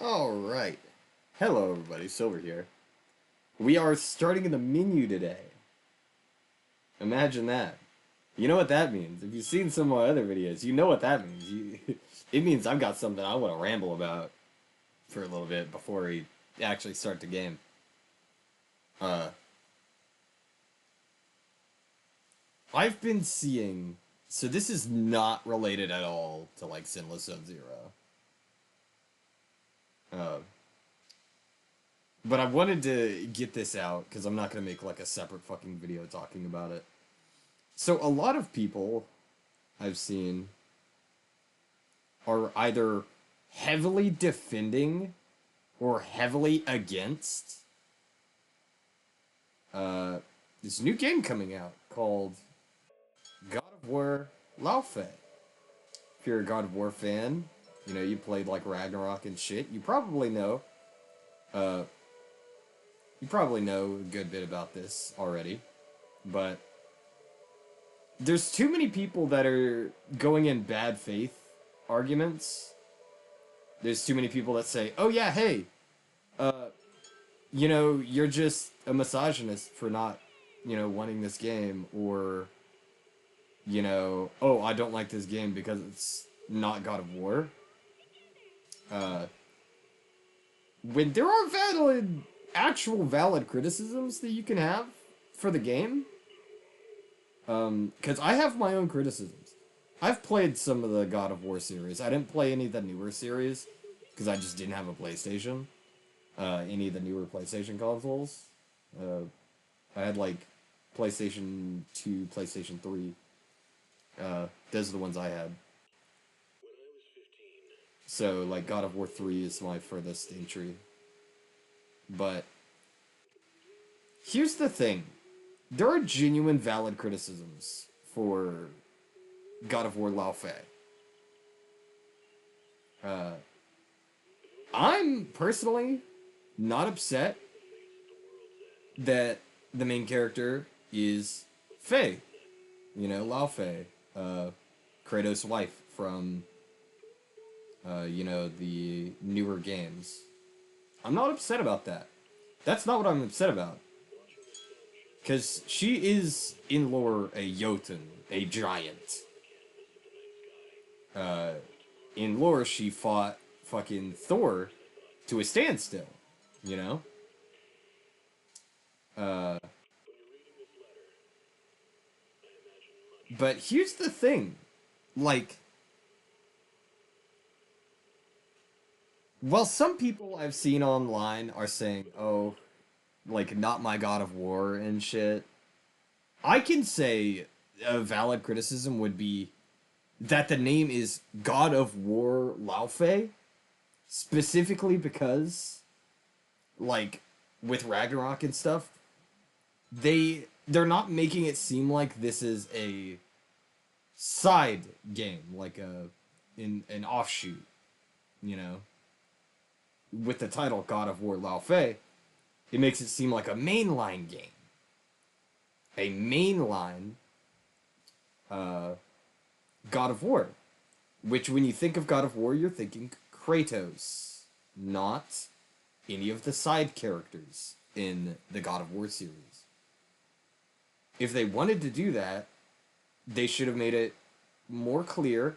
Alright. Hello everybody, Silver here. We are starting in the menu today. Imagine that. You know what that means. If you've seen some of my other videos, you know what that means. It means I've got something I want to ramble about for a little bit before we actually start the game. I've been seeing... So this is not related at all to, like, Zenless Zone Zero. But I wanted to get this out, because I'm not going to make, like, a separate fucking video talking about it. So a lot of people I've seen are either heavily defending or heavily against this new game coming out called God of War Laufey. If you're a God of War fan, you know, you played like Ragnarok and shit, you probably know a good bit about this already, but there's too many people that are going in bad faith arguments. There's too many people that say, oh yeah, hey, you know, you're just a misogynist for not, you know, wanting this game, or, you know, oh, I don't like this game because it's not God of War. When there are actual valid criticisms that you can have for the game, because I have my own criticisms. I've played some of the God of War series. I didn't play any of the newer series, because I just didn't have a PlayStation. Any of the newer PlayStation consoles. I had, like, PlayStation 2, PlayStation 3. Those are the ones I had. So, like, God of War 3 is my furthest entry. But here's the thing. There are genuine valid criticisms for God of War Laufey. I'm personally not upset that the main character is Faye. You know, Laufey. Kratos' wife from, you know, the newer games. I'm not upset about that. That's not what I'm upset about. Because she is, in lore, a Jotun, a giant. In lore, she fought fucking Thor to a standstill, you know? But here's the thing. Like, well, some people I've seen online are saying, oh, like, not my God of War and shit. I can say a valid criticism would be that the name is God of War Laufey, specifically because, like, with Ragnarok and stuff, they're not making it seem like this is a side game, like an offshoot, you know. With the title God of War Laufey, it makes it seem like a mainline game. A mainline God of War. Which, when you think of God of War, you're thinking Kratos, not any of the side characters in the God of War series. If they wanted to do that, they should have made it more clear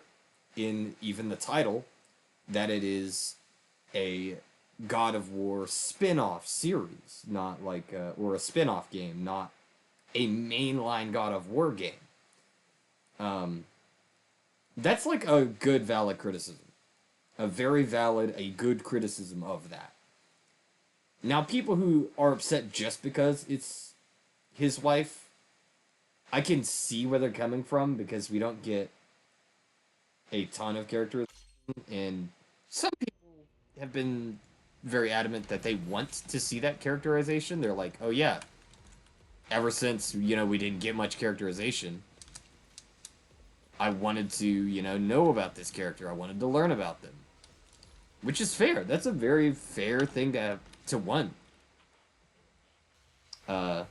in even the title that it is a God of War spin-off series, not like, or a spin-off game, not a mainline God of War game. That's like a good, valid criticism. A very valid, a good criticism of that. Now, people who are upset just because it's his wife, I can see where they're coming from, because we don't get a ton of characterization, and some people have been very adamant that they want to see that characterization. They're like, oh yeah, ever since, you know, we didn't get much characterization, I wanted to, you know about this character. I wanted to learn about them. Which is fair. That's a very fair thing to want. But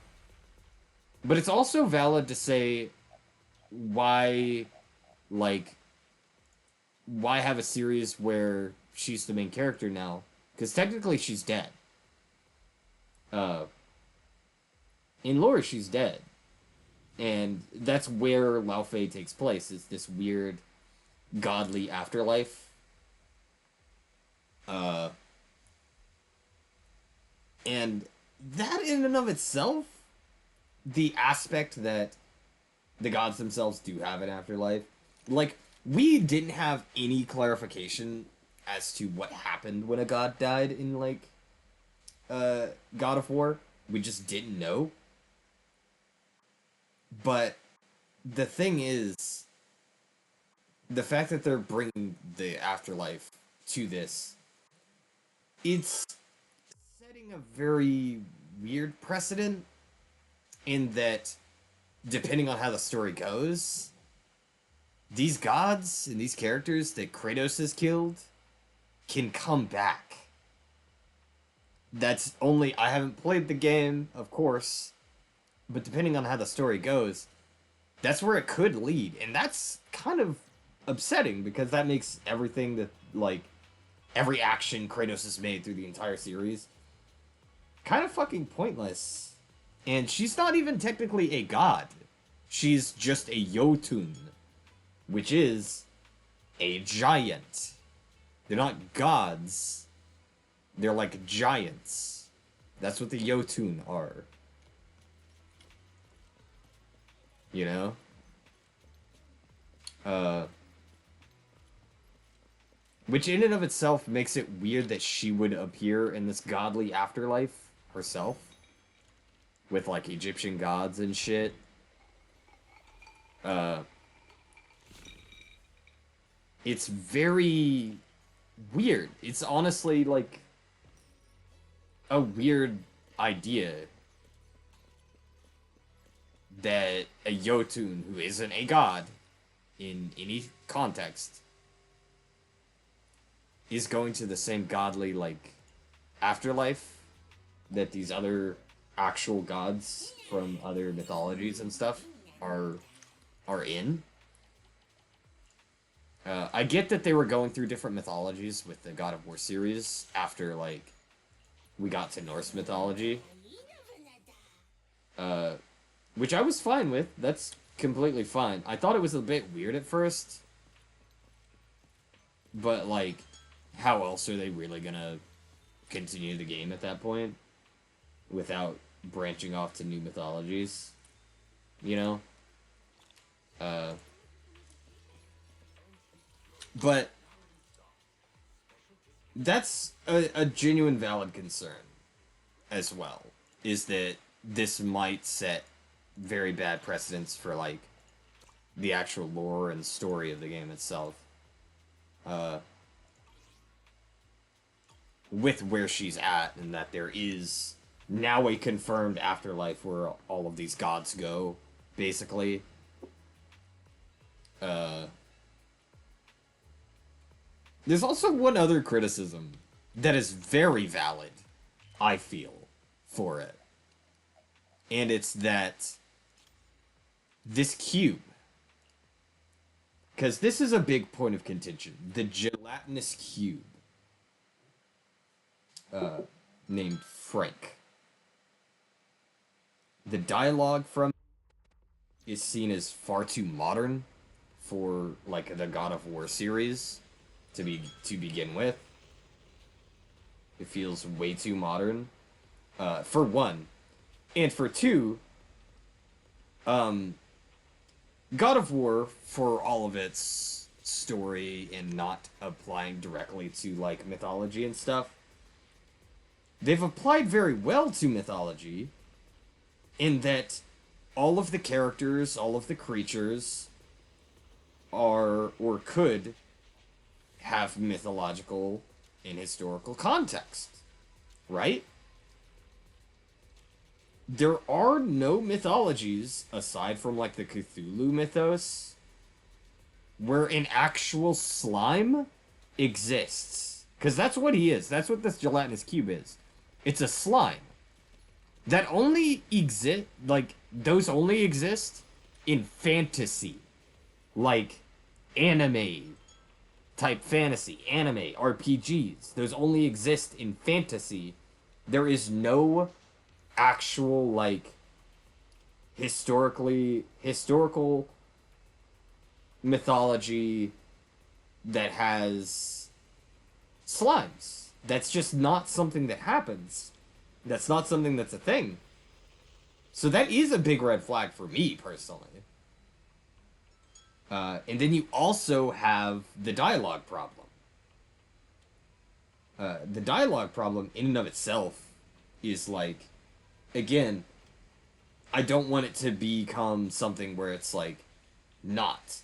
it's also valid to say, why, like, why have a series where she's the main character now Because technically she's dead. Uh, in lore, she's dead. And that's where Lao Fei takes place, is this weird godly afterlife. Uh, and that in and of itself, the aspect that the gods themselves do have an afterlife, like, we didn't have any clarification as to what happened when a god died in, like, God of War. We just didn't know. But the thing is, the fact that they're bringing the afterlife to this, it's setting a very weird precedent in that, depending on how the story goes, these gods and these characters that Kratos has killed can come back. That's only... I haven't played the game, of course, but depending on how the story goes, that's where it could lead. And that's kind of upsetting, because that makes everything that, like, every action Kratos has made through the entire series kind of fucking pointless. And she's not even technically a god. She's just a Jotun, which is a giant. They're not gods. They're like giants. That's what the Jotun are. You know? Which in and of itself makes it weird that she would appear in this godly afterlife herself. With, like, Egyptian gods and shit. It's very weird. It's honestly, like, a weird idea that a Jotun, who isn't a god in any context, is going to the same godly, like, afterlife that these other actual gods from other mythologies and stuff are in. I get that they were going through different mythologies with the God of War series after, like, we got to Norse mythology. Which I was fine with. That's completely fine. I thought it was a bit weird at first. But, like, how else are they really gonna continue the game at that point? Without branching off to new mythologies? You know? But that's a genuine valid concern as well, is that this might set very bad precedents for, like, the actual lore and story of the game itself. With where she's at, and that there is now a confirmed afterlife where all of these gods go, basically. There's also one other criticism that is very valid, I feel, for it. And it's that this cube, because this is a big point of contention, the gelatinous cube, named Frank. The dialogue from it is seen as far too modern for, like, the God of War series to begin with. It feels way too modern, for one. And for two, God of War, for all of its story and not applying directly to, like, mythology and stuff, they've applied very well to mythology in that all of the characters, all of the creatures are, or could, have mythological and historical context, right? There are no mythologies, aside from, like, the Cthulhu mythos, where an actual slime exists. Because that's what he is. That's what this gelatinous cube is. It's a slime. That only exist, like, those only exist in fantasy. Like, anime, type fantasy, anime, RPGs. Those only exist in fantasy. There is no actual like historical mythology that has slimes. That's just not something that happens. That's not something that's a thing. So that is a big red flag for me personally. And then you also have the dialogue problem. The dialogue problem in and of itself is like, again, I don't want it to become something where it's like not.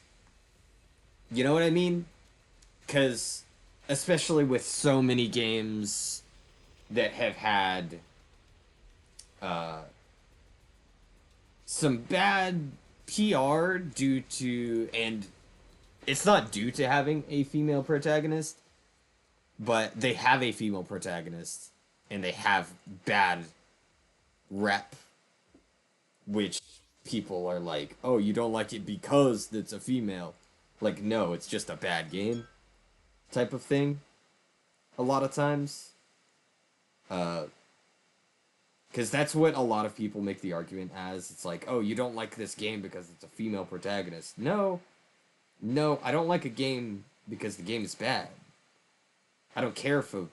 You know what I mean? Because especially with so many games that have had uh, some bad PR due to, and it's not due to having a female protagonist, but they have a female protagonist and they have bad rep, which people are like, oh, you don't like it because it's a female. Like, no, it's just a bad game type of thing a lot of times. Because that's what a lot of people make the argument as. It's like, oh, you don't like this game because it's a female protagonist. No, I don't like a game because the game is bad. I don't care if a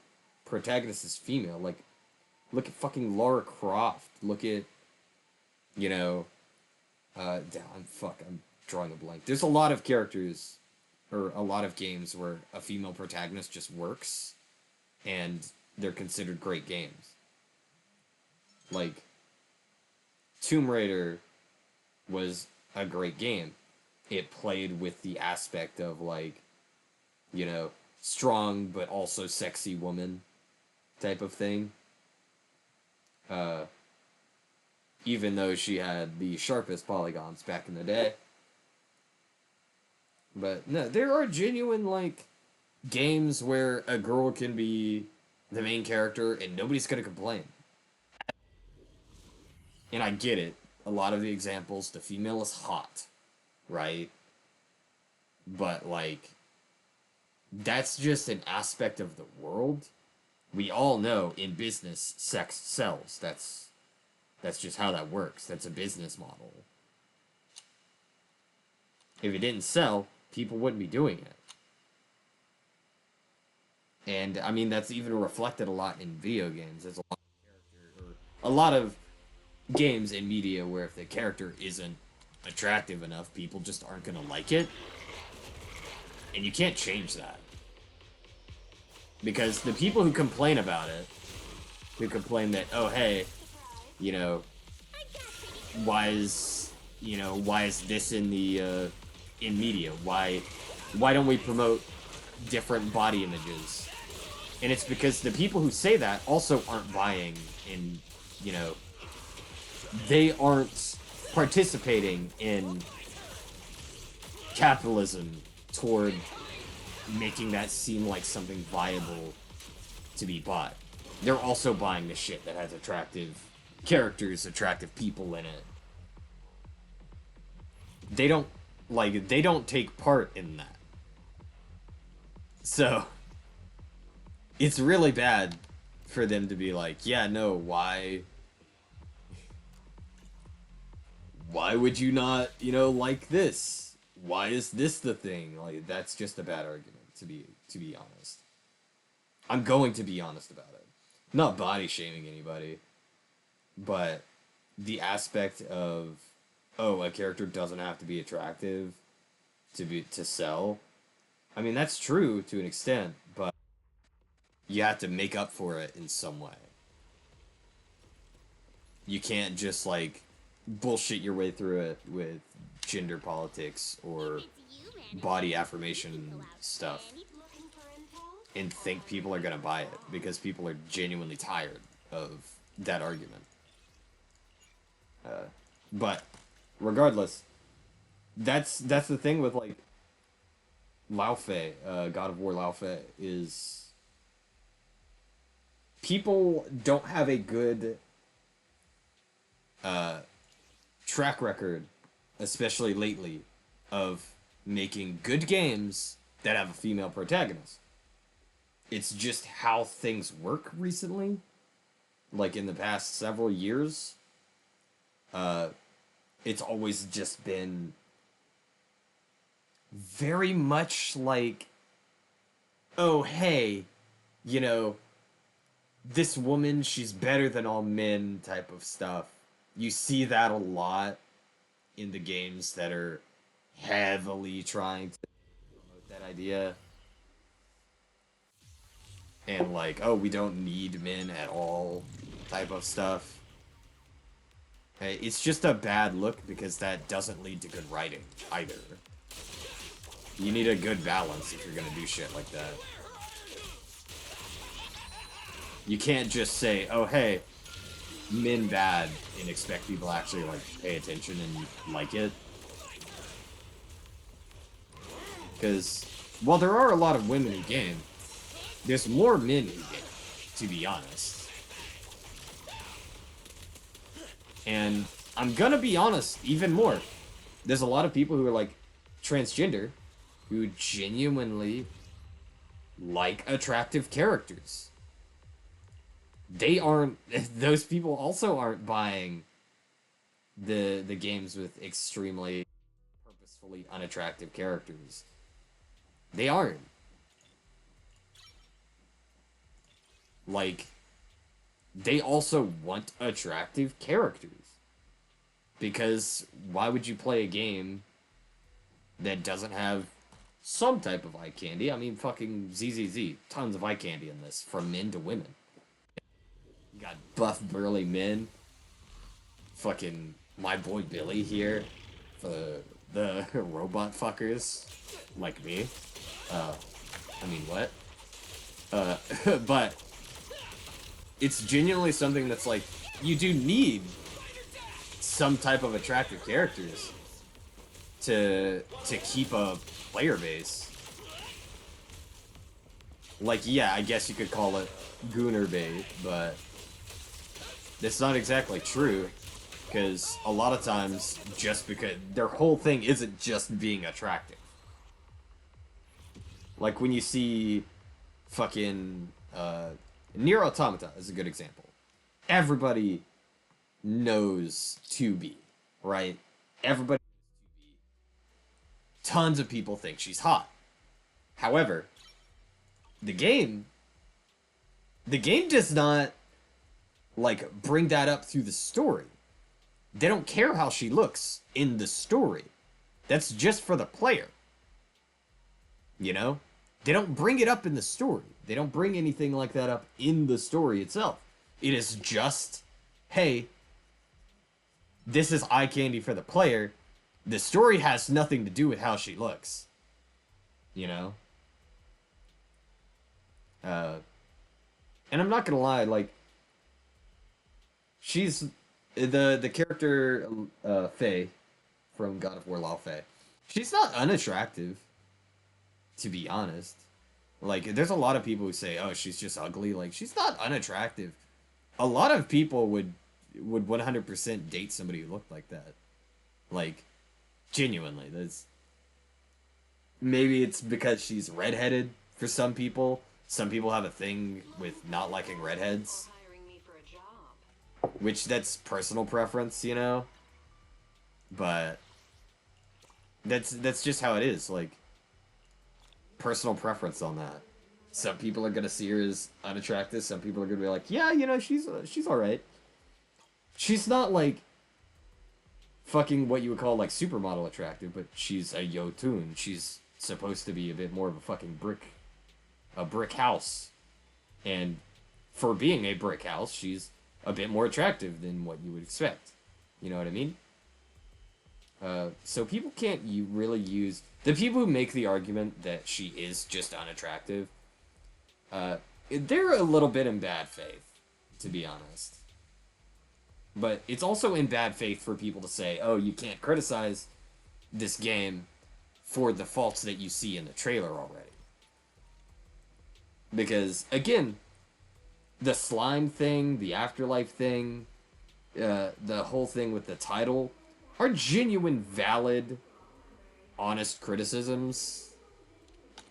protagonist is female. Like, look at fucking Lara Croft. Look at, you know, I'm drawing a blank. There's a lot of characters, or a lot of games where a female protagonist just works, and they're considered great games. Like, Tomb Raider was a great game. It played with the aspect of, like, you know, strong but also sexy woman type of thing. Even though she had the sharpest polygons back in the day. But no, there are genuine, like, games where a girl can be the main character and nobody's gonna complain. And I get it. A lot of the examples, the female is hot, right? But, like, that's just an aspect of the world. We all know in business, sex sells. That's just how that works. That's a business model. If it didn't sell, people wouldn't be doing it. And, I mean, that's even reflected a lot in video games. There's a lot of games in media where if the character isn't attractive enough, people just aren't going to like it. And you can't change that. Because the people who complain about it, who complain that, oh, hey, you know, why is this in the, in media? Why don't we promote different body images? And it's because the people who say that also aren't buying in, you know, they aren't participating in capitalism toward making that seem like something viable to be bought. They're also buying the shit that has attractive characters, attractive people in it. They don't take part in that. So, it's really bad for them to be like, yeah, no, why would you not, you know, like this? Why is this the thing? Like, that's just a bad argument, to be honest. I'm going to be honest about it. Not body shaming anybody, but the aspect of, oh, a character doesn't have to be attractive to sell. I mean, that's true to an extent, but you have to make up for it in some way. You can't just, like, bullshit your way through it with gender politics or body affirmation stuff and think people are gonna buy it because people are genuinely tired of that argument. But regardless, that's the thing with, like, Lao Fei, God of War Lao Fei, is people don't have a good track record, especially lately, of making good games that have a female protagonist. It's just how things work recently. Like in the past several years, uh, it's always just been very much like, oh, hey, you know, this woman, she's better than all men type of stuff. You see that a lot in the games that are heavily trying to promote that idea. And like, oh, we don't need men at all type of stuff. Hey, it's just a bad look because that doesn't lead to good writing either. You need a good balance if you're gonna do shit like that. You can't just say, oh, hey, men bad, and expect people to actually, like, pay attention and like it. Because, while there are a lot of women who game, there's more men who game, to be honest. And I'm gonna be honest, even more. There's a lot of people who are, like, transgender, who genuinely like attractive characters. They aren't, those people also aren't buying the games with extremely purposefully unattractive characters. They aren't. Like, they also want attractive characters. Because why would you play a game that doesn't have some type of eye candy? I mean, fucking ZZZ, tons of eye candy in this, from men to women. You got buff, burly men. Fucking my boy Billy here. For the robot fuckers. Like me. I mean, what? But it's genuinely something that's like, you do need some type of attractive characters to keep a player base. Like, yeah, I guess you could call it Gooner bait, but that's not exactly true, because a lot of times, just because their whole thing isn't just being attractive. Like when you see fucking Nier Automata is a good example. Everybody knows 2B, right? Everybody knows 2B. Tons of people think she's hot. However, the game does not, like, bring that up through the story. They don't care how she looks in the story. That's just for the player. You know? They don't bring it up in the story. They don't bring anything like that up in the story itself. It is just, hey, this is eye candy for the player. The story has nothing to do with how she looks. You know? And I'm not gonna lie, like, she's the character Faye from God of War Lao Fei. She's not unattractive, to be honest. Like, there's a lot of people who say, "Oh, she's just ugly." Like, she's not unattractive. A lot of people would 100% date somebody who looked like that. Like, genuinely, that's maybe it's because she's redheaded for some people. Some people have a thing with not liking redheads. Which, that's personal preference, you know? But that's just how it is, like, personal preference on that. Some people are gonna see her as unattractive, some people are gonna be like, yeah, you know, she's alright. She's not, like, fucking what you would call, like, supermodel attractive, but she's a Yotun. She's supposed to be a bit more of a fucking brick house. And for being a brick house, she's a bit more attractive than what you would expect. You know what I mean? So people can't really use... The people who make the argument that she is just unattractive, they're a little bit in bad faith, to be honest. But it's also in bad faith for people to say, oh, you can't criticize this game for the faults that you see in the trailer already. Because, again, the slime thing, the afterlife thing, the whole thing with the title are genuine, valid, honest criticisms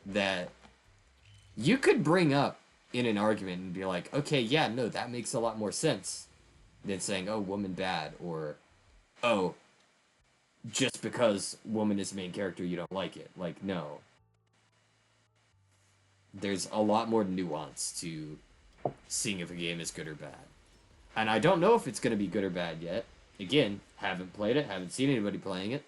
that you could bring up in an argument and be like, okay, yeah, no, that makes a lot more sense than saying, oh, woman bad, or, oh, just because woman is the main character, you don't like it. Like, no. There's a lot more nuance to seeing if a game is good or bad. And I don't know if it's going to be good or bad yet. Again, haven't played it, haven't seen anybody playing it.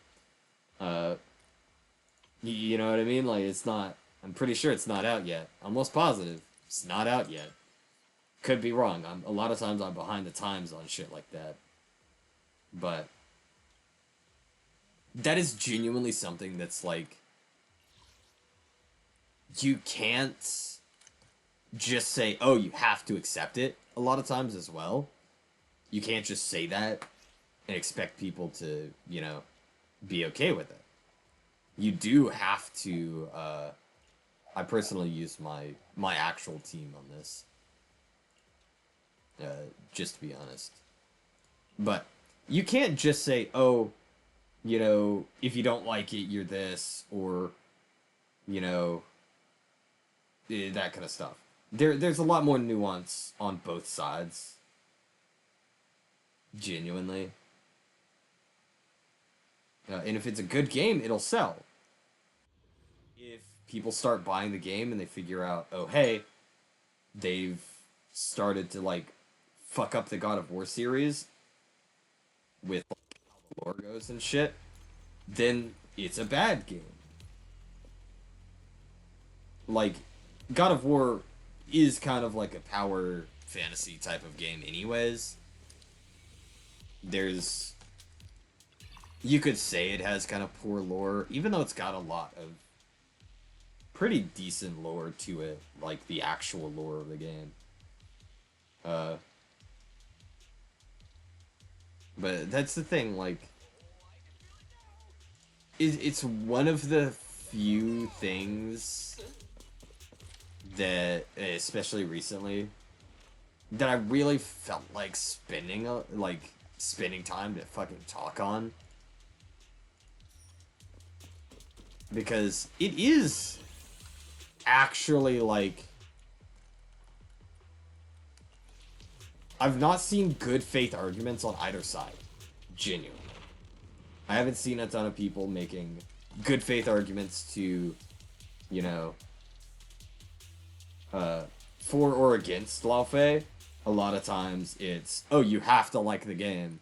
You know what I mean? Like, it's not... I'm pretty sure it's not out yet. Almost positive. It's not out yet. Could be wrong. A lot of times I'm behind the times on shit like that. But... that is genuinely something that's, like... you can't just say, oh, you have to accept it a lot of times as well. You can't just say that and expect people to, you know, be okay with it. You do have to, I personally use my actual team on this. Just to be honest. But you can't just say, oh, you know, if you don't like it, you're this, or, you know, that kind of stuff. There's a lot more nuance on both sides. Genuinely. And if it's a good game, it'll sell. If people start buying the game and they figure out, oh, hey, they've started to, like, fuck up the God of War series with like, how the lore goes and shit, then it's a bad game. Like, God of War is kind of like a power fantasy type of game anyways. There's... you could say it has kind of poor lore, even though it's got a lot of pretty decent lore to it, like the actual lore of the game. But that's the thing, like... it's one of the few things that, especially recently, that I really felt like spending time to fucking talk on. Because it is actually, like... I've not seen good faith arguments on either side. Genuinely. I haven't seen a ton of people making good faith arguments to, you know, for or against Laufey. A lot of times it's, oh, you have to like the game,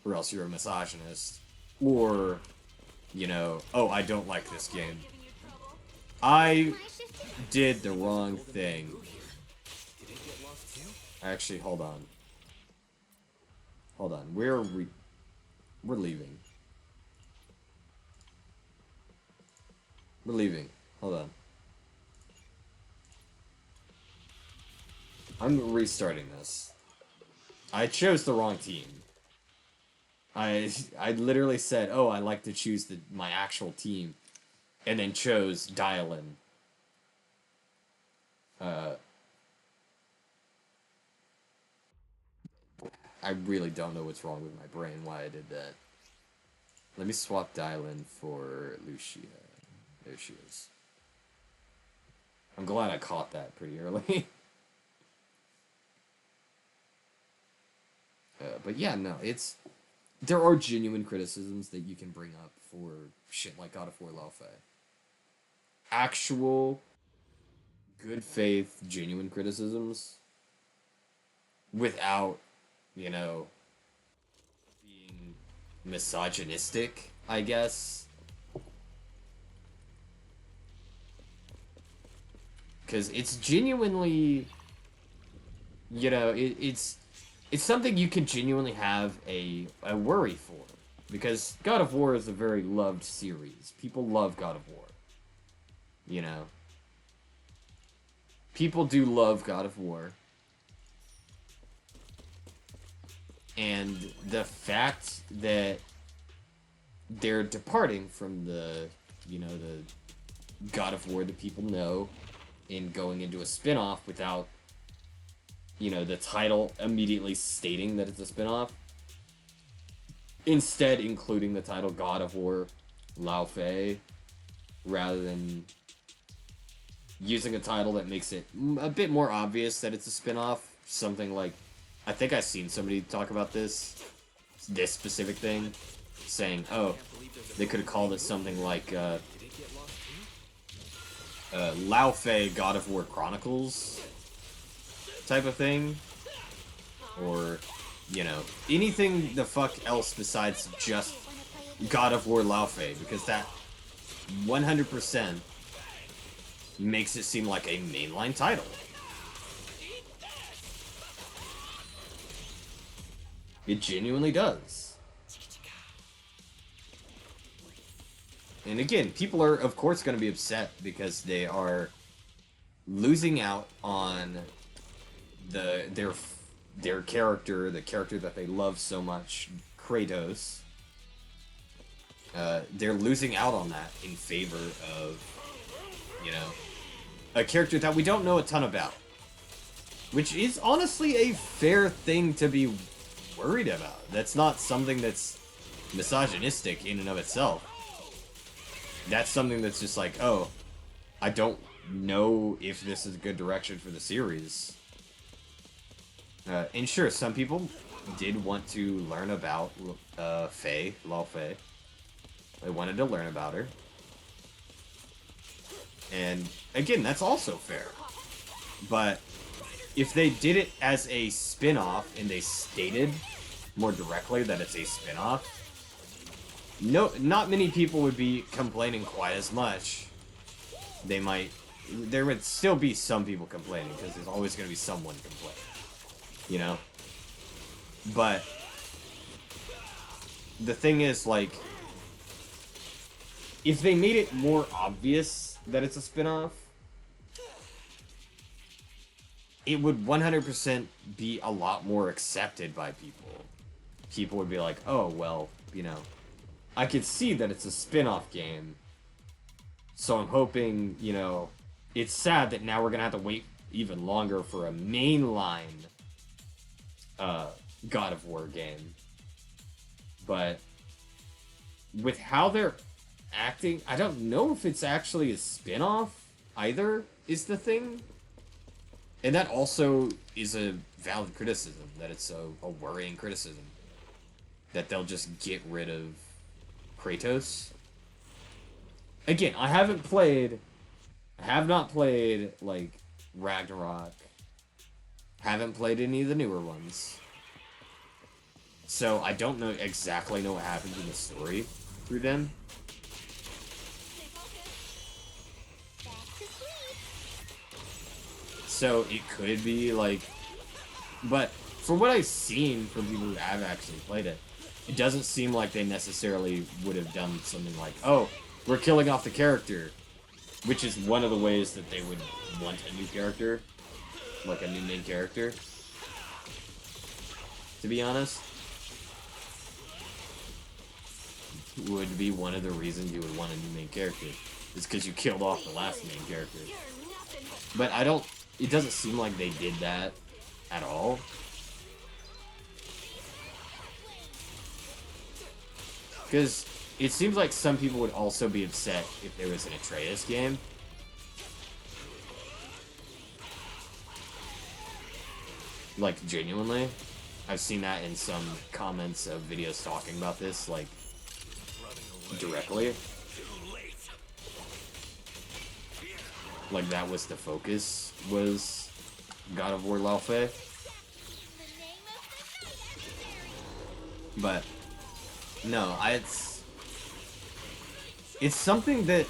or else you're a misogynist. Or, you know, oh, I don't like this game. I did the wrong thing. Actually, hold on. Hold on. We're leaving. We're leaving. Hold on. I'm restarting this. I chose the wrong team. I literally said, oh, I like to choose my actual team, and then chose dial-in. I really don't know what's wrong with my brain, why I did that. Let me swap dial-in for Lucia. There she is. I'm glad I caught that pretty early. But yeah, no, it's... there are genuine criticisms that you can bring up for shit like God of War Laufey. Actual, good faith, genuine criticisms without, you know, being misogynistic, I guess. Because it's genuinely, you know, it's something you can genuinely have a worry for. Because God of War is a very loved series. People love God of War. You know? People do love God of War. And the fact that they're departing from the, you know, the God of War that people know and going into a spin-off without, you know, the title immediately stating that it's a spin-off. Instead, including the title God of War Laufey, rather than using a title that makes it a bit more obvious that it's a spin-off. Something like, I think I've seen somebody talk about this specific thing, saying, oh, they could have called it something like, Lao Fei God of War Chronicles type of thing, or, you know, anything the fuck else besides just God of War Lao Fei, because that 100% makes it seem like a mainline title. It genuinely does. And again, people are, of course, going to be upset because they are losing out on their character, the character that they love so much, Kratos. They're losing out on that in favor of, you know, a character that we don't know a ton about. Which is honestly a fair thing to be worried about. That's not something that's misogynistic in and of itself. That's something that's just like, oh, I don't know if this is a good direction for the series. And sure, some people did want to learn about Fei, Lao Fei. They wanted to learn about her. And again, that's also fair. But if they did it as a spin-off and they stated more directly that it's a spin-off, not many people would be complaining quite as much. There would still be some people complaining, because there's always going to be someone complaining. You know? But the thing is, like, if they made it more obvious that it's a spin-off, it would 100% be a lot more accepted by people. People would be like, oh, well, you know, I could see that it's a spin-off game, so I'm hoping, you know, it's sad that now we're gonna have to wait even longer for a mainline God of War game. But with how they're acting, I don't know if it's actually a spin-off either, is the thing. And that also is a valid criticism, that it's a worrying criticism. That they'll just get rid of Kratos. Again, I have not played, like, Ragnarok. Haven't played any of the newer ones. So I don't exactly know what happens in the story through them. So it could be, like... But from what I've seen from people who have actually played it, it doesn't seem like they necessarily would have done something like, oh, we're killing off the character. Which is one of the ways that they would want a new character. Like a new main character. To be honest. Would be one of the reasons you would want a new main character. Is because you killed off the last main character. But it doesn't seem like they did that at all. Because it seems like some people would also be upset if there was an Atreus game. Like, genuinely. I've seen that in some comments of videos talking about this, like, directly. Like, that was the focus, was God of War Lao Fei. But, no, it's something that,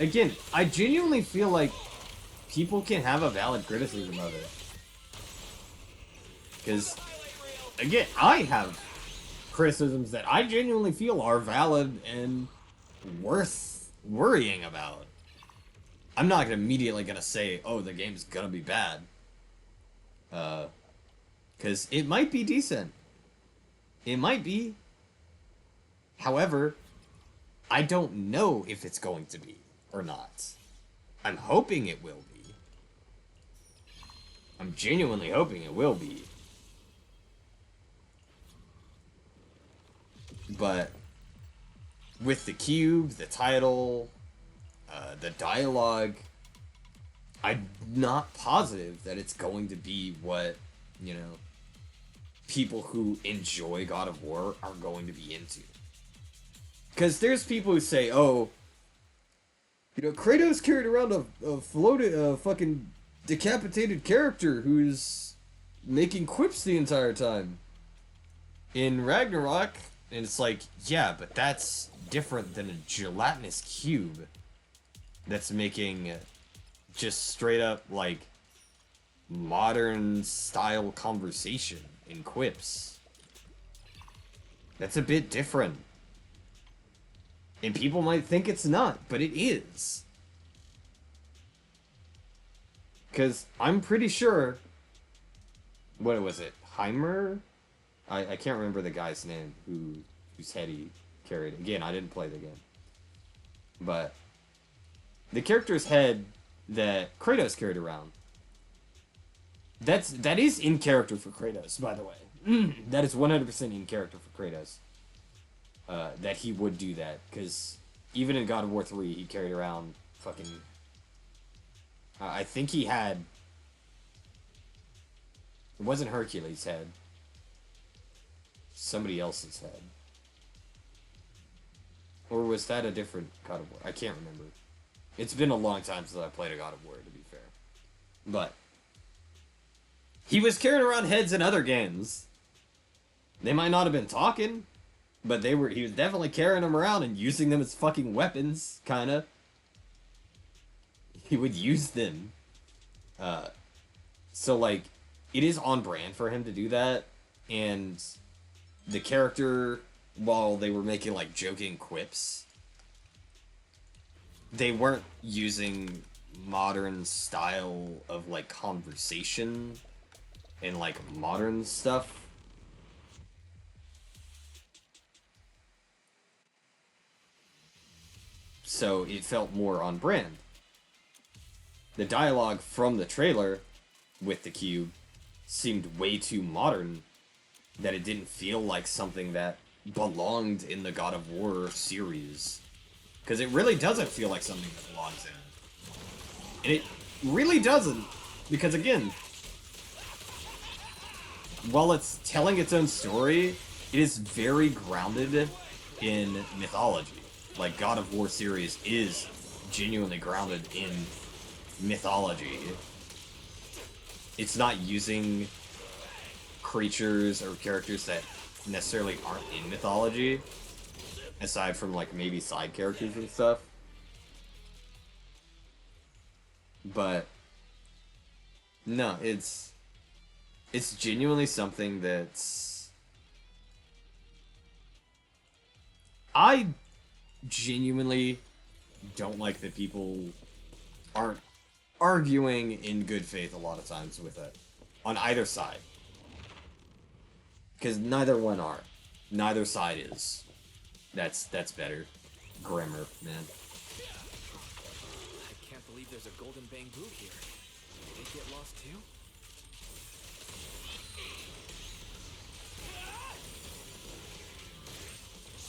again, I genuinely feel like people can have a valid criticism of it. Because, again, I have criticisms that I genuinely feel are valid and worth worrying about. I'm not immediately gonna say, oh, the game's gonna be bad. Because it might be decent. It might be. However, I don't know if it's going to be or not. I'm hoping it will be. I'm genuinely hoping it will be. But with the cube, the title, the dialogue, I'm not positive that it's going to be what, you know, people who enjoy God of War are going to be into. Because there's people who say, oh, you know, Kratos carried around a floated, fucking decapitated character who's making quips the entire time in Ragnarok. And it's like, yeah, but that's different than a gelatinous cube that's making just straight up, like, modern style conversation in quips. That's a bit different. And people might think it's not, but it is. Because I'm pretty sure... What was it? Heimer? I can't remember the guy's name whose head he carried. Again, I didn't play the game. But the character's head that Kratos carried around, that is in character for Kratos, by the way. That is 100% in character for Kratos. That he would do that, because even in God of War 3, he carried around fucking... I think he had... It wasn't Hercules' head. Somebody else's head. Or was that a different God of War? I can't remember. It's been a long time since I played a God of War, to be fair. But he was carrying around heads in other games. They might not have been talking, but he was definitely carrying them around and using them as fucking weapons, kinda. He would use them. So, like, it is on brand for him to do that, and the character, while they were making, like, joking quips, they weren't using modern style of, like, conversation and, like, modern stuff. So it felt more on brand. The dialogue from the trailer with the cube seemed way too modern, that it didn't feel like something that belonged in the God of War series. Because it really doesn't feel like something that belongs in it. And it really doesn't, because again, while it's telling its own story, it is very grounded in mythology. Like, God of War series is genuinely grounded in mythology. It's not using creatures or characters that necessarily aren't in mythology, aside from, like, maybe side characters and stuff. But no, it's genuinely something that's... I genuinely don't like that people aren't arguing in good faith a lot of times with it, on either side. Because neither one are. Neither side is. That's better. Grammar, man. I can't believe there's a golden bamboo here. Did it get lost too?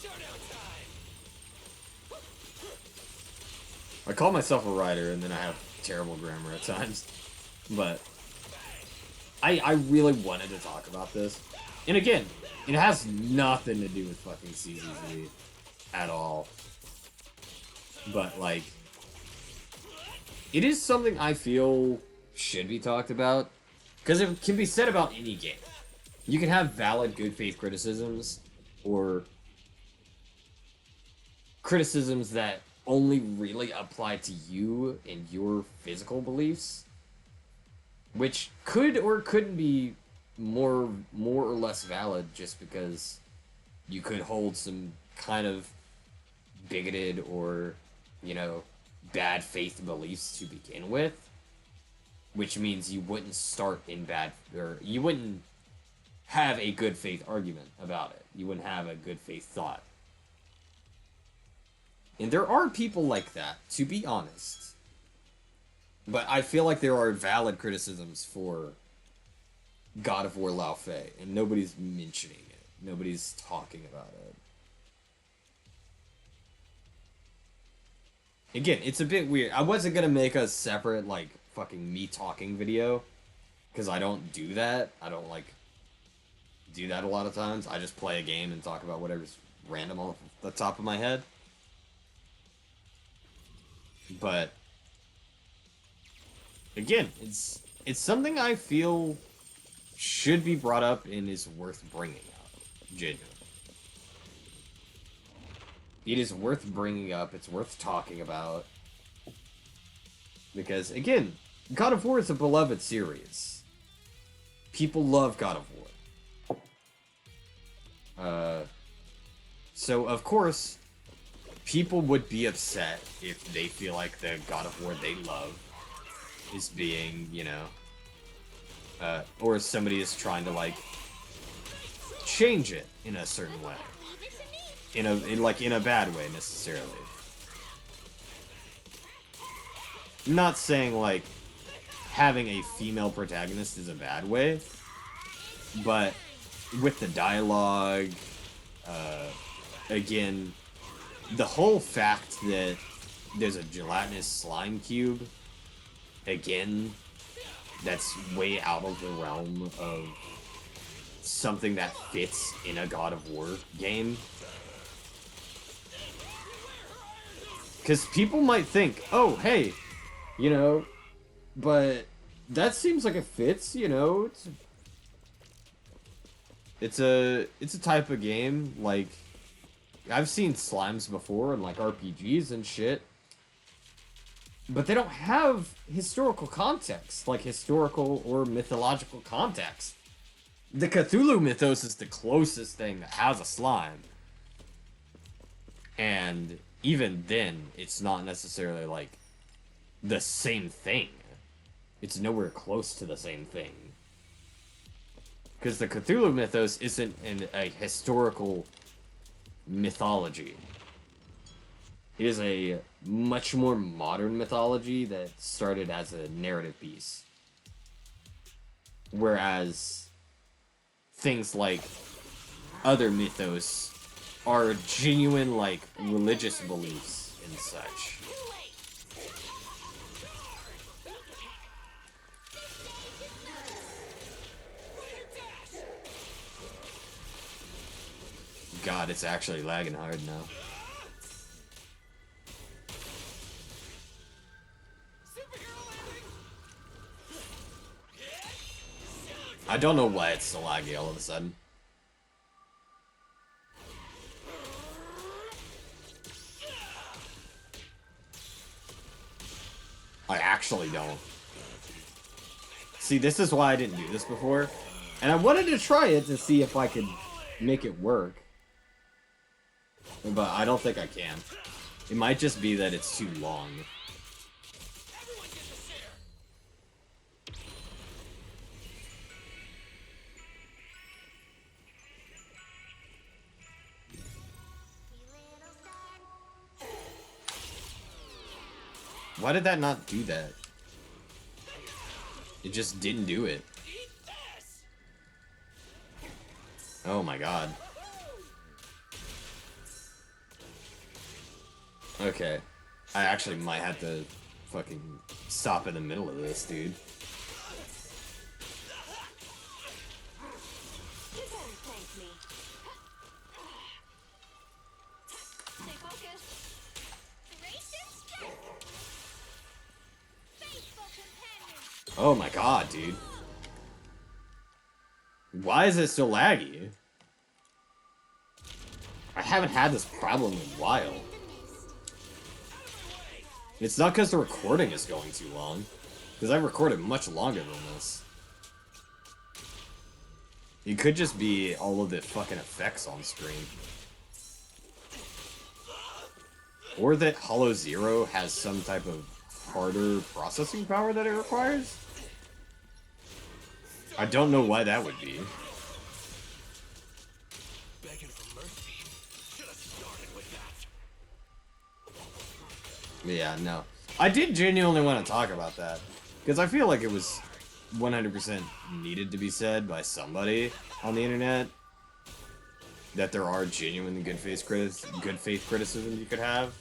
Showdown time! I call myself a writer, and then I have terrible grammar at times. But I really wanted to talk about this. And again, it has nothing to do with fucking CZZ at all. But, like, it is something I feel should be talked about. Because it can be said about any game. You can have valid good faith criticisms, or criticisms that only really apply to you and your physical beliefs, which could or couldn't be more or less valid just because you could hold some kind of bigoted or, you know, bad faith beliefs to begin with, which means you wouldn't start in bad, or you wouldn't have a good faith argument about it. You wouldn't have a good faith thought. And there are people like that, to be honest. But I feel like there are valid criticisms for God of War Lao Fei, and nobody's mentioning it. Nobody's talking about it. Again, it's a bit weird. I wasn't gonna make a separate, like, fucking me talking video. Because I don't do that. I don't, like, do that a lot of times. I just play a game and talk about whatever's random off the top of my head. But, again, it's something I feel should be brought up and is worth bringing up. Genuinely. It is worth bringing up. It's worth talking about. Because, again, God of War is a beloved series. People love God of War. So, of course, people would be upset if they feel like the God of War they love is being, you know, or somebody is trying to, like, change it in a certain way. In a bad way, necessarily. I'm not saying, like, having a female protagonist is a bad way, but with the dialogue, again, the whole fact that there's a gelatinous slime cube, again, that's way out of the realm of something that fits in a God of War game. Because people might think, oh, hey, you know, but that seems like it fits, you know, it's a type of game, like, I've seen slimes before in, like, RPGs and shit, but they don't have historical context, like historical or mythological context. The Cthulhu mythos is the closest thing that has a slime, and even then, it's not necessarily, like, the same thing. It's nowhere close to the same thing. Because the Cthulhu mythos isn't a historical mythology. It is a much more modern mythology that started as a narrative piece. Whereas things like other mythos are genuine, like, religious beliefs and such. God, it's actually lagging hard now. I don't know why it's so laggy all of a sudden. I actually don't. See, this is why I didn't do this before. And I wanted to try it to see if I could make it work. But I don't think I can. It might just be that it's too long. Why did that not do that? It just didn't do it. Oh my god. Okay. I actually might have to fucking stop in the middle of this, dude. Oh my god, dude. Why is it so laggy? I haven't had this problem in a while. It's not because the recording is going too long. Because I recorded much longer than this. It could just be all of the fucking effects on screen. Or that Hollow Zero has some type of harder processing power that it requires. I don't know why that would be. Yeah, no. I did genuinely want to talk about that. Because I feel like it was 100% needed to be said by somebody on the internet. That there are genuine good faith criticisms you could have.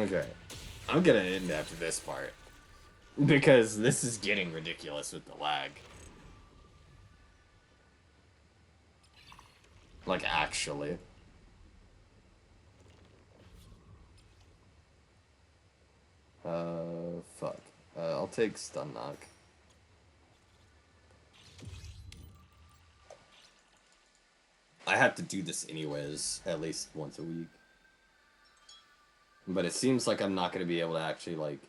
Okay. I'm gonna end after this part. Because this is getting ridiculous with the lag. Like, actually. Fuck. I'll take stun knock. I have to do this anyways, at least once a week. But it seems like I'm not gonna be able to actually, like,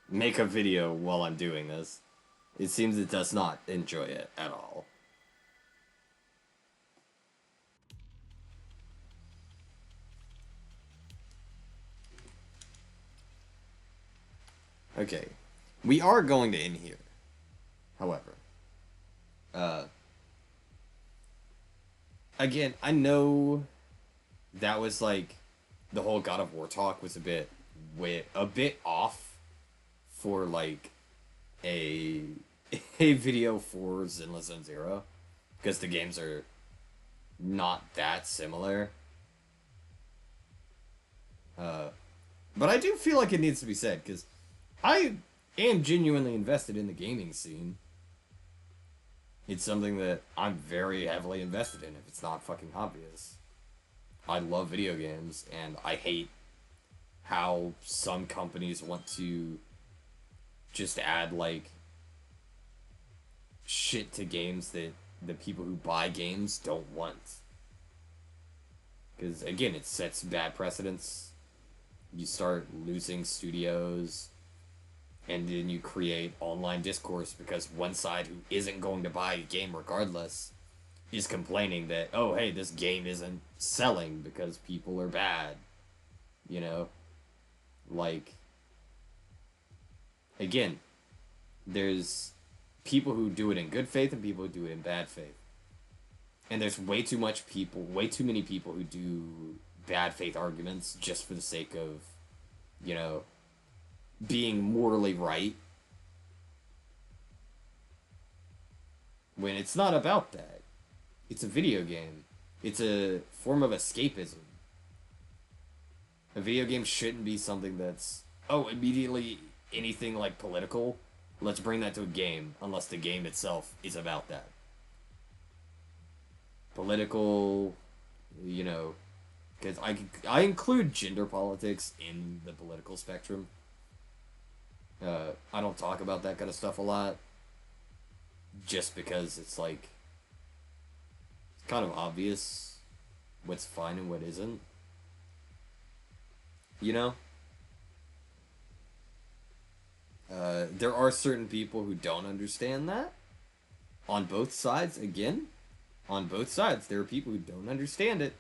make a video while I'm doing this. It seems it does not enjoy it at all. Okay. We are going to end here. However. Again, I know that was like the whole God of War talk was a bit off for like a a video for Zenless Zone Zero because the games are not that similar. But I do feel like it needs to be said because I am genuinely invested in the gaming scene. It's something that I'm very heavily invested in if it's not fucking obvious. I love video games, and I hate how some companies want to just add, like, shit to games that the people who buy games don't want. Because, again, it sets bad precedents. You start losing studios, and then you create online discourse because one side who isn't going to buy a game regardless is complaining that, oh, hey, this game isn't selling because people are bad. You know? Like, again, there's people who do it in good faith and people who do it in bad faith. And there's way too many people who do bad faith arguments just for the sake of, you know, being morally right. When it's not about that. It's a video game. It's a form of escapism. A video game shouldn't be something that's, oh, immediately anything like political. Let's bring that to a game, unless the game itself is about that. Political, you know, because I include gender politics in the political spectrum. I don't talk about that kind of stuff a lot, just because it's like, it's kind of obvious what's fine and what isn't. You know? There are certain people who don't understand that. On both sides, again, on both sides, there are people who don't understand it.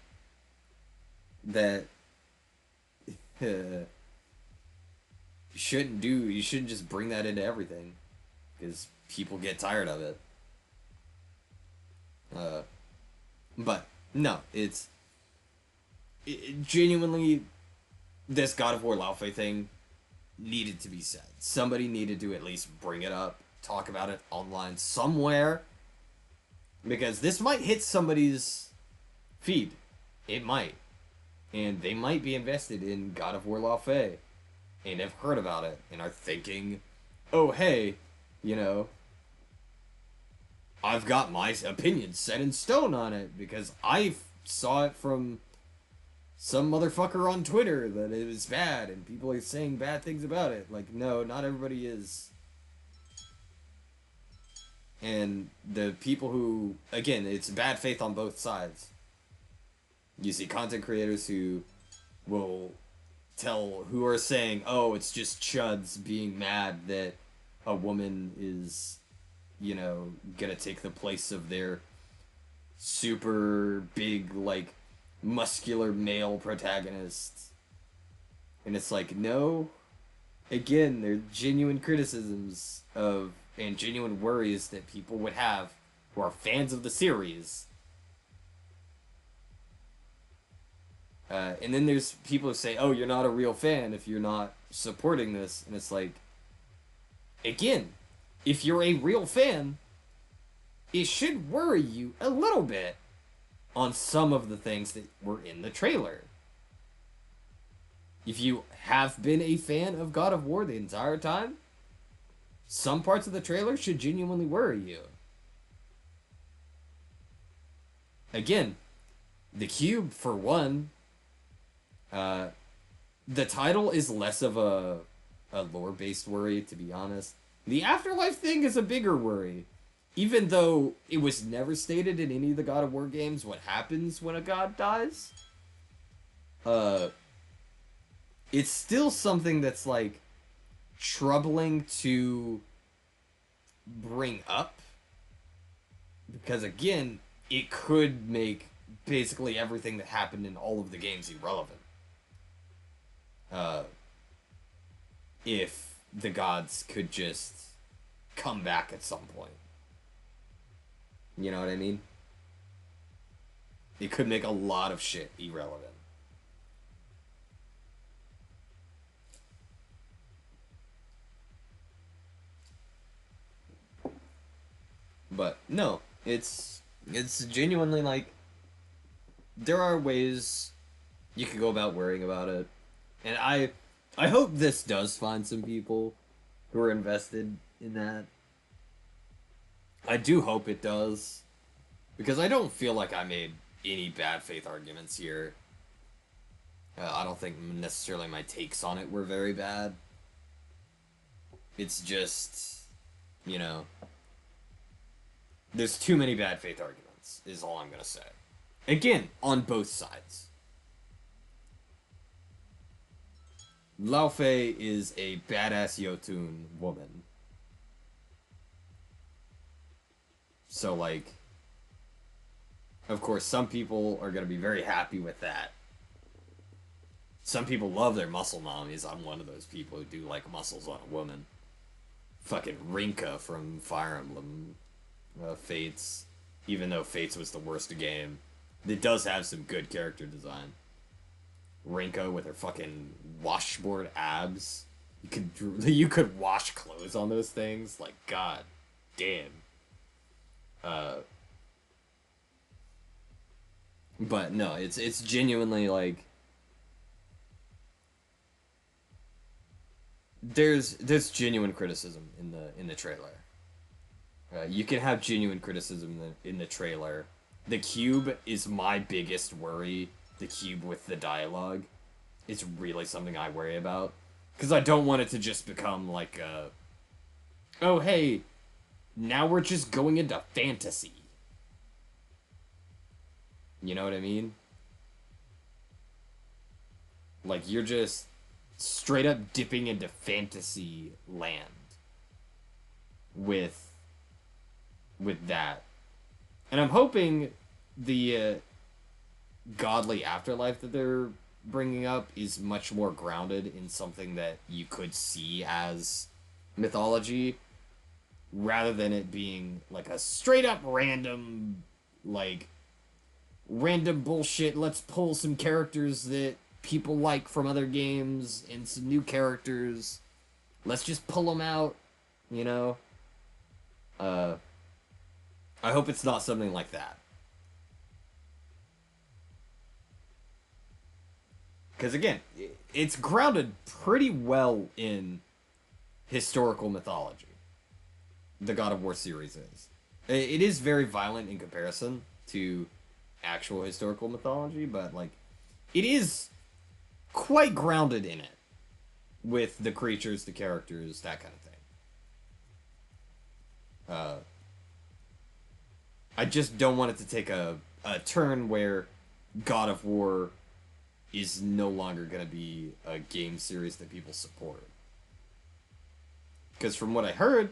That you shouldn't just bring that into everything. Because people get tired of it. But, no, genuinely, this God of War Laufey thing needed to be said. Somebody needed to at least bring it up, talk about it online somewhere, because this might hit somebody's feed. It might. And they might be invested in God of War Laufey and have heard about it and are thinking, oh, hey, you know, I've got my opinion set in stone on it because I saw it from some motherfucker on Twitter that it was bad and people are saying bad things about it. Like, no, not everybody is. And the people who, again, it's bad faith on both sides. You see content creators who who are saying, oh, it's just chuds being mad that a woman is, you know, gonna take the place of their super big, like, muscular male protagonist. And it's like, no. Again, they're genuine criticisms of, and genuine worries that people would have who are fans of the series. And then there's people who say, oh, you're not a real fan if you're not supporting this. And it's like, again, if you're a real fan, it should worry you a little bit on some of the things that were in the trailer. If you have been a fan of God of War the entire time, some parts of the trailer should genuinely worry you. Again, the cube, for one, uh, the title is less of a lore-based worry, to be honest. The afterlife thing is a bigger worry. Even though it was never stated in any of the God of War games what happens when a god dies, uh, it's still something that's, like, troubling to bring up. Because, again, it could make basically everything that happened in all of the games irrelevant. If the gods could just come back at some point. You know what I mean? It could make a lot of shit irrelevant. But no, it's genuinely like there are ways you could go about worrying about it. And I hope this does find some people who are invested in that. I do hope it does. Because I don't feel like I made any bad faith arguments here. I don't think necessarily my takes on it were very bad. It's just, you know, there's too many bad faith arguments, is all I'm gonna say. Again, on both sides. Lao Fei is a badass Yotun woman. So, like, of course, some people are going to be very happy with that. Some people love their muscle mommies. I'm one of those people who do like muscles on a woman. Fucking Rinka from Fire Emblem Fates. Even though Fates was the worst game, it does have some good character design. Rinka with her fucking washboard abs. You could wash clothes on those things. Like, god damn. But no, it's genuinely like there's genuine criticism in the trailer. You can have genuine criticism in the trailer. The cube is my biggest worry. The cube with the dialogue. It's really something I worry about. Because I don't want it to just become like a... Oh, hey, now we're just going into fantasy. You know what I mean? Like, you're just straight up dipping into fantasy land with that. And I'm hoping the godly afterlife that they're bringing up is much more grounded in something that you could see as mythology, rather than it being like a straight up random bullshit. Let's pull some characters that people like from other games and some new characters. Let's just pull them out, you know? I hope it's not something like that. Because again, it's grounded pretty well in historical mythology. The God of War series is. It is very violent in comparison to actual historical mythology, but like, it is quite grounded in it. With the creatures, the characters, that kind of thing. I just don't want it to take a turn where God of War is no longer going to be a game series that people support. Because from what I heard,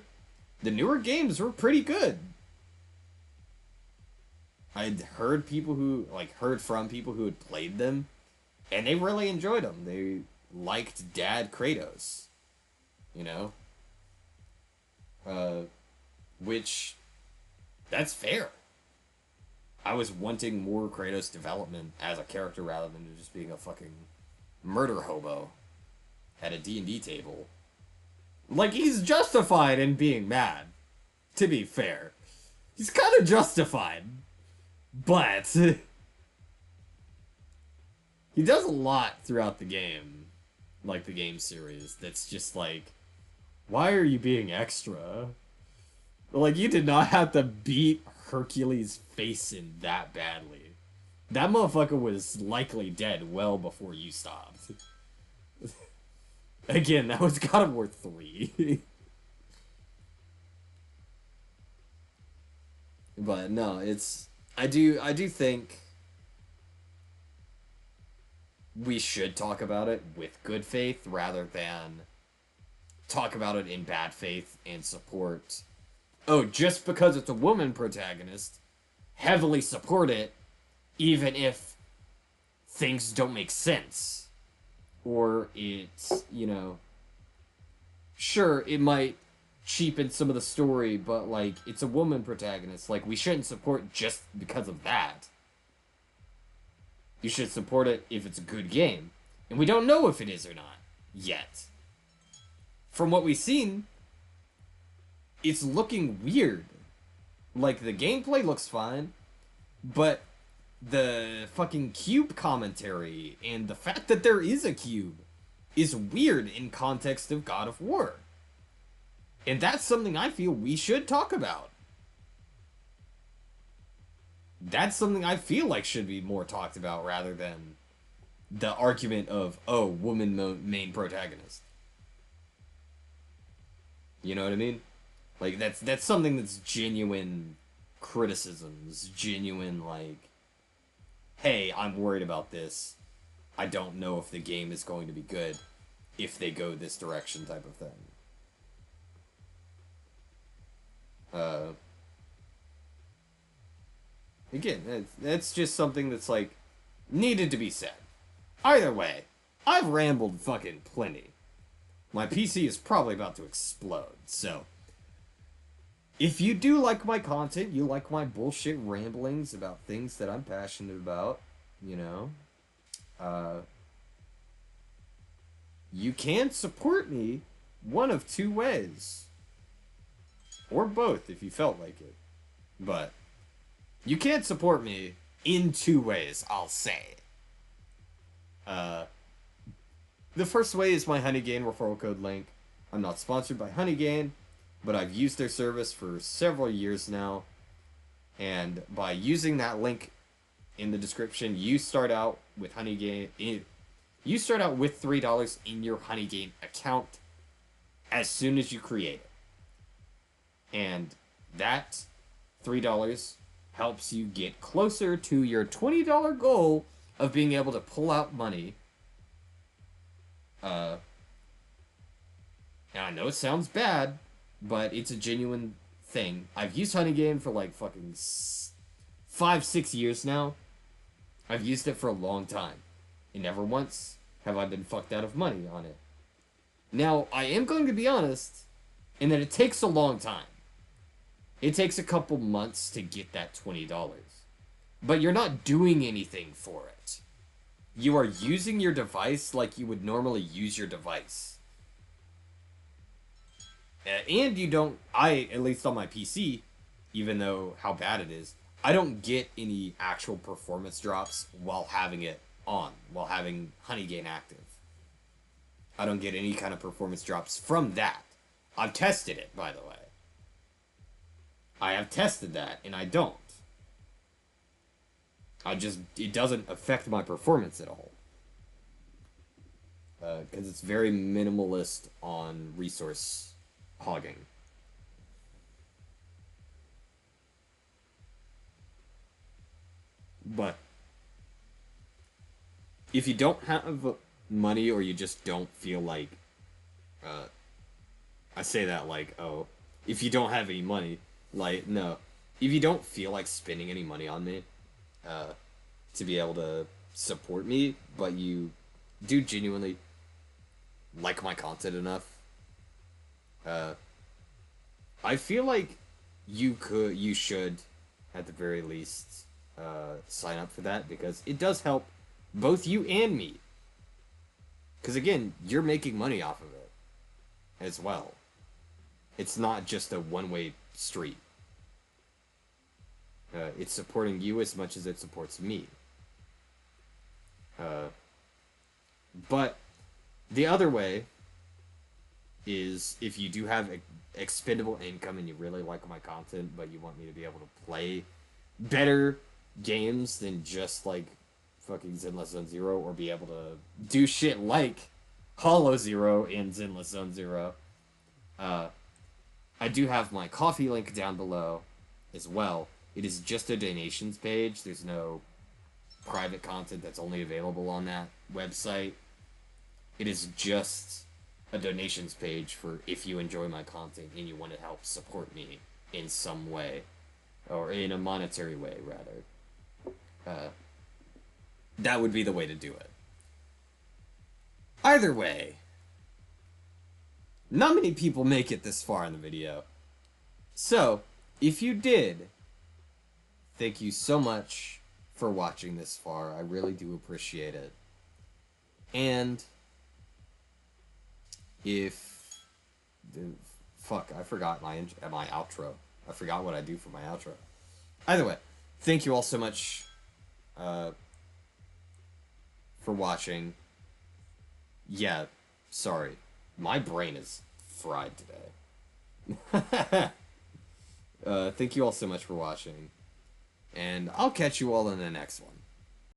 the newer games were pretty good. I'd heard from people who had played them, and they really enjoyed them. They liked Dad Kratos, you know? Which, that's fair. I was wanting more Kratos development as a character rather than just being a fucking murder hobo at a D&D table. Like, he's justified in being mad, to be fair. He's kind of justified. But he does a lot throughout the game. like the game series that's just like, why are you being extra? Like, you did not have to beat Hercules' face in that badly. That motherfucker was likely dead well before you stopped. Again, that was God of War 3. But no, it's I do think we should talk about it with good faith rather than talk about it in bad faith and support. Oh, just because it's a woman protagonist, heavily support it even if things don't make sense. Or it's, sure, it might cheapen some of the story, but, like, it's a woman protagonist. Like, we shouldn't support just because of that. You should support it if it's a good game. And we don't know if it is or not. Yet. From what we've seen, it's looking weird. Like, the gameplay looks fine, but the fucking cube commentary and the fact that there is a cube is weird in context of God of War. And that's something I feel we should talk about. That's something I feel like should be more talked about rather than the argument of, oh, woman main protagonist. You know what I mean? Like, that's something that's genuine criticisms, genuine, like, hey, I'm worried about this. I don't know if the game is going to be good if they go this direction type of thing. Again, that's just something that's, like, needed to be said. Either way, I've rambled fucking plenty. My PC is probably about to explode, so if you do like my content, you like my bullshit ramblings about things that I'm passionate about, you can support me one of two ways. Or both, if you felt like it. But you can support me in two ways, I'll say. The first way is my Honeygain referral code link. I'm not sponsored by Honeygain, but I've used their service for several years now. And by using that link in the description, you start out with Honeygain. You start out with $3 in your Honeygain account as soon as you create it. And that $3 helps you get closer to your $20 goal of being able to pull out money. And I know it sounds bad, but it's a genuine thing. I've used Honeygain for like fucking 5-6 years now. I've used it for a long time. And never once have I been fucked out of money on it. Now, I am going to be honest in that it takes a long time. It takes a couple months to get that $20. But you're not doing anything for it. You are using your device like you would normally use your device. And you don't, at least on my PC, even though how bad it is, I don't get any actual performance drops while having it on, while having Honeygain active. I don't get any kind of performance drops from that. I've tested it, by the way. I have tested that, and I don't. It doesn't affect my performance at all. Because it's very minimalist on resource hogging. But if you don't have money or you just don't feel like, I say that like, oh, if you don't have any money, like, no. If you don't feel like spending any money on me, to be able to support me, but you do genuinely like my content enough, I feel like you should, at the very least, sign up for that, because it does help both you and me. Because again, you're making money off of it as well. It's not just a one-way street. It's supporting you as much as it supports me. But The other way is if you do have expendable income and you really like my content, but you want me to be able to play better games than just like fucking Zenless Zone Zero, or be able to do shit like Hollow Zero and Zenless Zone Zero. Uh, I do have my coffee link down below as well. It is just a donations page. There's no private content that's only available on that website. It is just a donations page for if you enjoy my content and you want to help support me in some way, or in a monetary way, rather. That would be the way to do it. Either way, not many people make it this far in the video. So, if you did, thank you so much for watching this far. I really do appreciate it. And if fuck, I forgot my outro. I forgot what I do for my outro. Either way, thank you all so much for watching. Yeah, sorry. My brain is fried today. Thank you all so much for watching. And I'll catch you all in the next one.